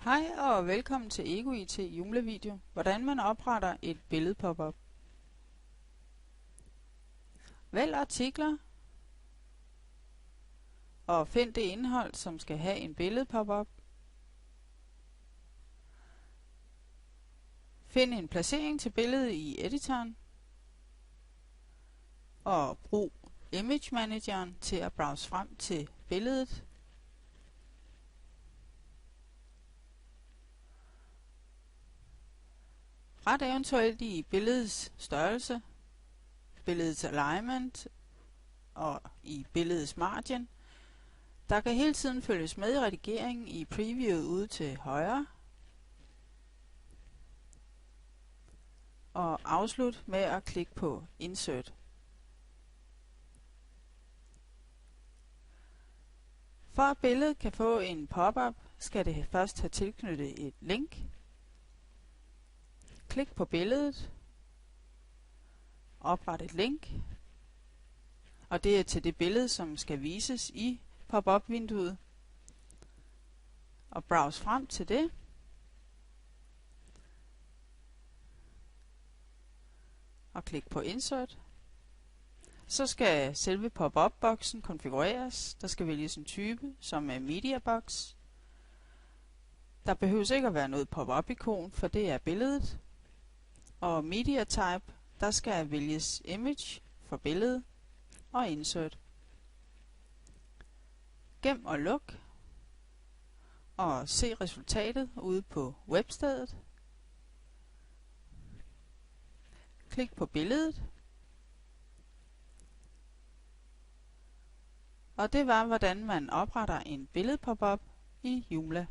Hej og velkommen til EgoIT julevideo. Hvordan man opretter et billede pop-up. Vælg artikler og find det indhold, som skal have en billede pop-up. Find en placering til billedet i editoren og brug Image Manageren til at browse frem til billedet. Ret eventuelt i billedets størrelse, billedets alignment og i billedets margin. Der kan hele tiden følges med i redigeringen i previewet ude til højre. Og afslut med at klikke på Insert. For at billedet kan få en pop-up, skal det først have tilknyttet et link. Klik på billedet, opret et link, og det er til det billede, som skal vises i pop-up-vinduet, og browse frem til det. Og klik på Insert. Så skal selve pop-up-boksen konfigureres. Der skal vælges en type, som er Media Box. Der behøves ikke at være noget pop-up-ikon, for det er billedet. Og Media Type, der skal vælges Image for billedet og Insert. Gem og luk. Og se resultatet ude på webstedet. Klik på billedet. Og det var, hvordan man opretter en billede pop-up i Joomla.